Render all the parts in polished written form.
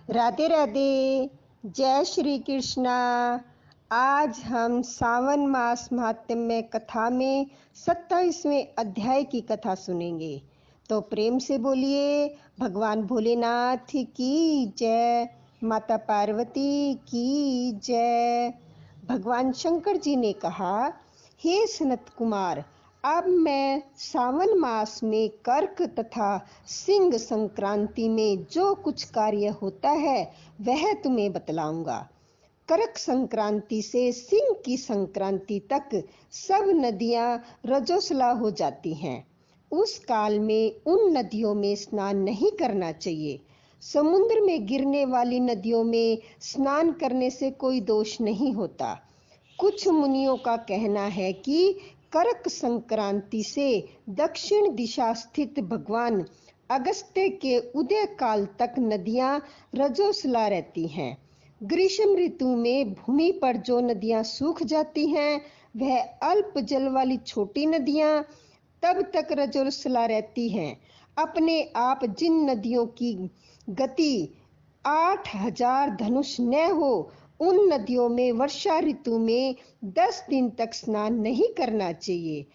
राधे राधे। जय श्री कृष्णा। आज हम सावन मास महात्म्य कथा में 27वें अध्याय की कथा सुनेंगे। तो प्रेम से बोलिए भगवान भोलेनाथ की जय, माता पार्वती की जय। भगवान शंकर जी ने कहा, हे सनत कुमार, अब मैं सावन मास में कर्क तथा सिंह संक्रांति में जो कुछ कार्य होता है वह तुम्हें बतलाऊंगा। कर्क संक्रांति से सिंह की संक्रांति तक सब नदियां रजोसला हो जाती हैं। उस काल में उन नदियों में स्नान नहीं करना चाहिए। समुद्र में गिरने वाली नदियों में स्नान करने से कोई दोष नहीं होता। कुछ मुनियों का कहना है कि कर्क संक्रांति से दक्षिण दिशा स्थित भगवान अगस्त्य के उदय काल तक नदियां रजोसला रहती हैं। ग्रीष्म ऋतु में भूमि पर जो नदियां सूख जाती हैं वह अल्प जल वाली छोटी नदियां तब तक रजोसला रहती हैं। अपने आप जिन नदियों की गति 8000 धनुष न हो उन नदियों में वर्षा ऋतु में 10 दिन तक स्नान नहीं करना चाहिए।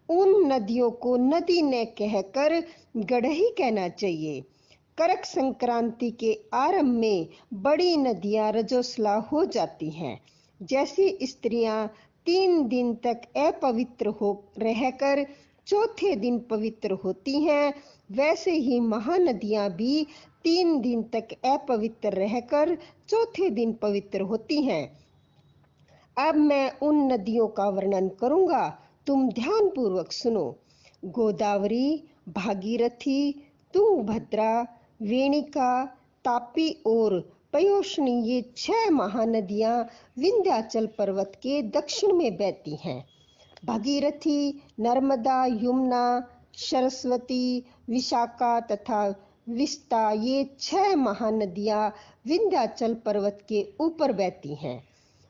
उन नदियों को नदी न कहकर गड़ही कहना चाहिए। कर्क संक्रांति के आरंभ में बड़ी नदियां रजोसला हो जाती हैं। जैसे स्त्रियां 3 दिन तक अपवित्र हो रहकर चौथे दिन पवित्र होती हैं, वैसे ही महानदियां भी 3 दिन तक अपवित्र रहकर चौथे दिन पवित्र होती हैं। अब मैं उन नदियों का वर्णन करूंगा, तुम ध्यान पूर्वक सुनो। गोदावरी, भागीरथी, तुंगभद्रा, वेणिका, तापी और पयोष्णी, ये 6 महानदियां विंध्याचल पर्वत के दक्षिण में बहती हैं। भागीरथी, नर्मदा, यमुना, सरस्वती, विशाखा तथा विस्ता, ये 6 महानदियां विंध्याचल पर्वत के ऊपर बहती हैं।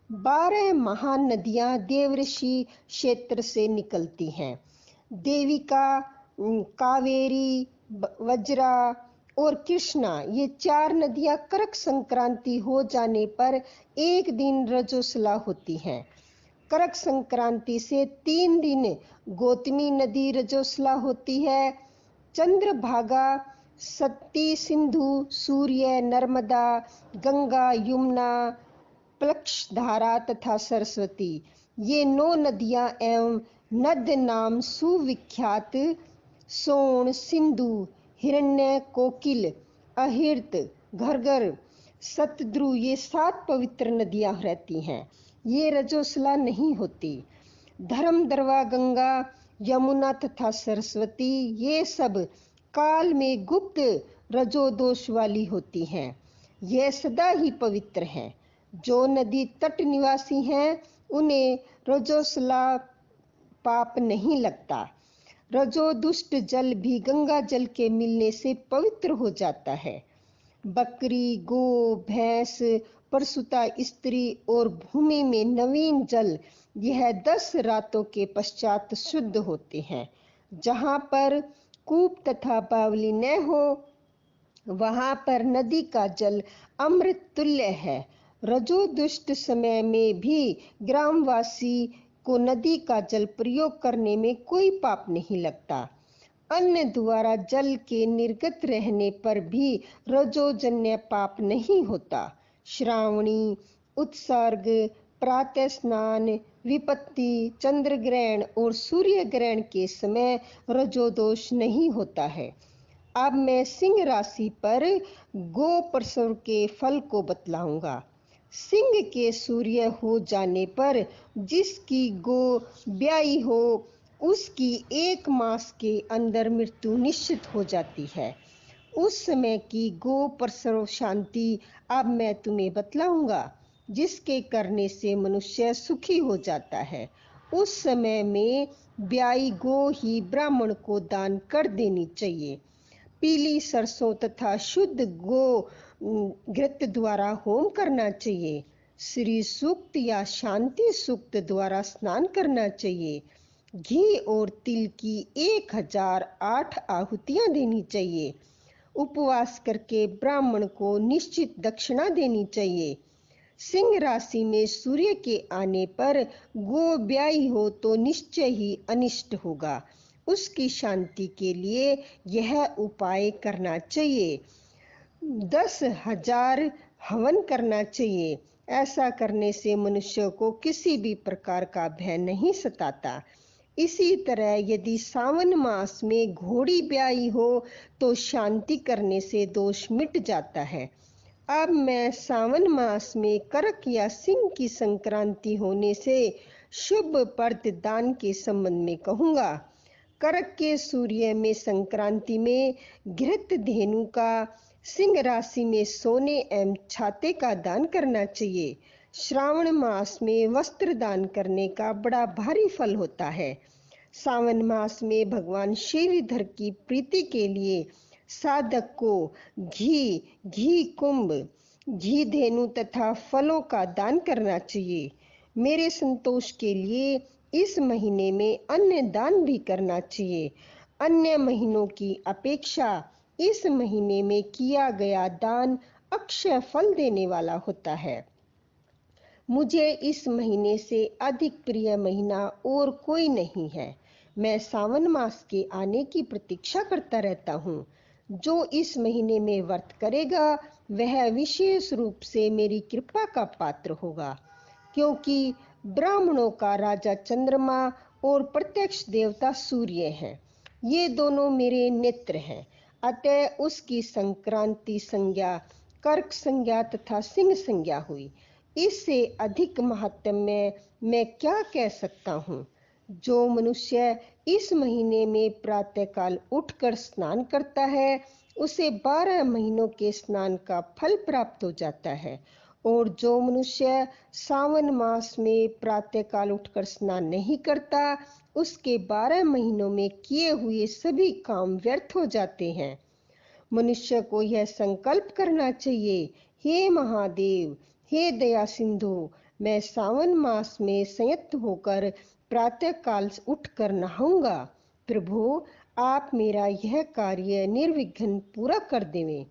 12 महान नदियां देवऋषि क्षेत्र से निकलती हैं। देविका, कावेरी, वज्रा और कृष्णा, ये 4 नदियां कर्क संक्रांति हो जाने पर एक दिन रजोसला होती हैं। कर्क संक्रांति से 3 दिन गौतमी नदी रजोसला होती है। चंद्रभागा, सती, सिंधु, सूर्य, नर्मदा, गंगा, यमुना, प्लक्षधारा तथा सरस्वती, ये 9 नदियां एवं नद नाम सुविख्यात सोन, सिंधु, हिरण्य, कोकिल, अहिर्त, घर्घर, सतद्रु, ये 7 पवित्र नदियां रहती हैं। ये रजोसला नहीं होती। धर्मदरवा, गंगा, यमुना तथा सरस्वती, ये सब काल में गुप्त रजोदोष वाली होती हैं। ये सदा ही पवित्र हैं। जो नदी तट निवासी हैं उन्हें रजोसला पाप नहीं लगता। रजो दुष्ट जल भी गंगा जल के मिलने से पवित्र हो जाता है। बकरी, गो, भैंस, प्रसूता स्त्री और भूमि में नवीन जल, यह 10 रातों के पश्चात शुद्ध होते हैं। जहाँ पर कूप तथा बावली न हो वहाँ पर नदी का जल अमृत तुल्य है। रजो दुष्ट समय में भी ग्रामवासी को नदी का जल प्रयोग करने में कोई पाप नहीं लगता। अन्न द्वारा जल के निर्गत रहने पर भी रजोजन्य पाप नहीं होता। श्रावणी, उत्सर्ग, प्रातः स्नान, विपत्ति, चंद्र ग्रहण और सूर्य ग्रहण के समय रजोदोष नहीं होता है। अब मैं सिंह राशि पर गो प्रसव के फल को बतलाऊंगा। सिंह के सूर्य हो जाने पर जिसकी गो ब्याई हो उसकी 1 मास के अंदर मृत्यु निश्चित हो जाती है। उस समय की गो प्रसव शांति अब मैं तुम्हें बतलाऊंगा, जिसके करने से मनुष्य सुखी हो जाता है। उस समय में ब्याई गो ही ब्राह्मण को दान कर देनी चाहिए। पीली सरसों तथा शुद्ध गो घृत द्वारा होम करना चाहिए। श्री सूक्त या शांति सूक्त द्वारा स्नान करना चाहिए। घी और तिल की 1008 आहुतियां देनी चाहिए। उपवास करके ब्राह्मण को निश्चित दक्षिणा देनी चाहिए। सिंह राशि में सूर्य के आने पर गो ब्याई हो तो निश्चय ही अनिष्ट होगा। उसकी शांति के लिए यह उपाय करना चाहिए। 10,000 हवन करना चाहिए। ऐसा करने से मनुष्य को किसी भी प्रकार का भय नहीं सताता। इसी तरह यदि सावन मास में घोड़ी ब्याई हो तो शांति करने से दोष मिट जाता है। अब मैं सावन मास में करक या सिंह की संक्रांति होने से शुभ प्रद दान के संबंध में कहूँगा। करक के सूर्य में संक्रांति में घृत धेनु का, सिंह राशि में सोने एवं छाते का दान करना चाहिए। श्रावण मास में वस्त्र दान करने का बड़ा भारी फल होता है। सावन मास में भगवान श्रीधर की प्रीति के लिए साधक को घी कुंभ, घी धेनु तथा फलों का दान करना चाहिए। मेरे संतोष के लिए इस महीने में अन्य दान भी करना चाहिए। अन्य महीनों की अपेक्षा इस महीने में किया गया दान अक्षय फल देने वाला होता है। मुझे इस महीने से अधिक प्रिय महीना और कोई नहीं है। मैं सावन मास के आने की प्रतीक्षा करता रहता हूँ। जो इस महीने में व्रत करेगा वह विशेष रूप से मेरी कृपा का पात्र होगा, क्योंकि ब्राह्मणों का राजा चंद्रमा और प्रत्यक्ष देवता सूर्य हैं। ये दोनों मेरे नेत्र हैं। अतः उसकी संक्रांति संज्ञा कर्क संज्ञा तथा सिंह संज्ञा हुई। इससे अधिक महात्म्य मैं क्या कह सकता हूँ। जो मनुष्य इस महीने में प्रातःकाल उठकर स्नान करता है उसे 12 महीनों के स्नान का फल प्राप्त हो जाता है, और जो मनुष्य सावन मास में प्रातःकाल उठकर स्नान नहीं करता उसके 12 महीनों में किए हुए सभी काम व्यर्थ हो जाते हैं। मनुष्य को यह संकल्प करना चाहिए, हे महादेव, हे दया सिंधु, मैं सावन मास में संयत होकर प्रातःकाल उठकर नहाऊंगा। प्रभु, आप मेरा यह कार्य निर्विघ्न पूरा कर देवें।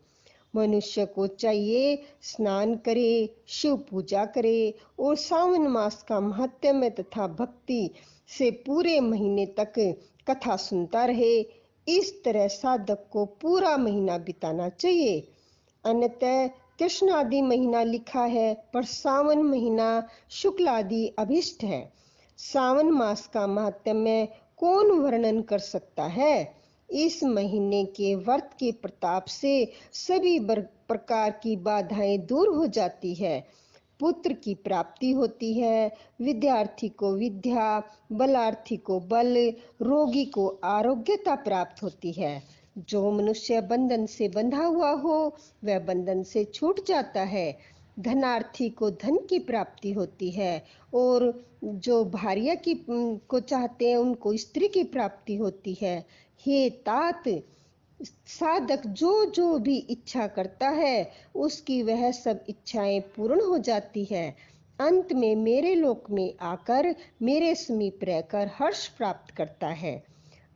मनुष्य को चाहिए स्नान करे, शिव पूजा करे और सावन मास का महात्म्य तथा भक्ति से पूरे महीने तक कथा सुनता रहे। इस तरह साधक को पूरा महीना बिताना चाहिए। अन्यतः कृष्ण आदि महीना लिखा है, पर सावन महीना शुक्ल आदि अभिष्ट है। सावन मास का महात्म्य कौन वर्णन कर सकता है। इस महीने के व्रत के प्रताप से सभी प्रकार की बाधाएं दूर हो जाती है। पुत्र की प्राप्ति होती है, विद्यार्थी को विद्या, बलार्थी को बल, रोगी को आरोग्यता प्राप्त होती है। जो मनुष्य बंधन से बंधा हुआ हो वह बंधन से छूट जाता है। धनार्थी को धन की प्राप्ति होती है, और जो भार्या की को चाहते हैं उनको स्त्री की प्राप्ति होती है। हे तात, साधक जो जो भी इच्छा करता है उसकी वह सब इच्छाएं पूर्ण हो जाती है। अंत में मेरे लोक में आकर मेरे समीप रहकर हर्ष प्राप्त करता है।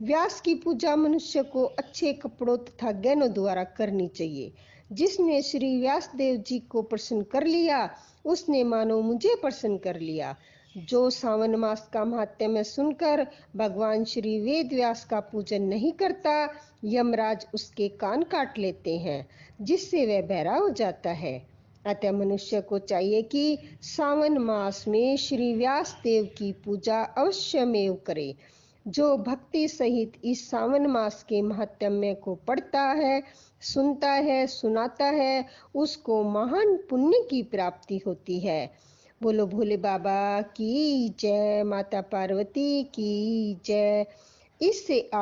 व्यास की पूजा मनुष्य को अच्छे कपड़ों तथा गहनों द्वारा करनी चाहिए। जिसने श्री व्यास देव जी को प्रसन्न कर लिया उसने मानो मुझे प्रसन्न कर लिया। जो सावन मास का महात्म्य सुनकर भगवान श्री वेद व्यास का पूजन नहीं करता, यमराज उसके कान काट लेते हैं, जिससे वह बहरा हो जाता है। अतः मनुष्य को चाहिए कि सावन मास में श्री व्यास देव की पूजा अवश्यमेव करे। जो भक्ति सहित इस सावन मास के महात्म्य को पढ़ता है, सुनता है, सुनाता है, उसको महान पुण्य की प्राप्ति होती है। बोलो भोले बाबा की जय, माता पार्वती की जय। इससे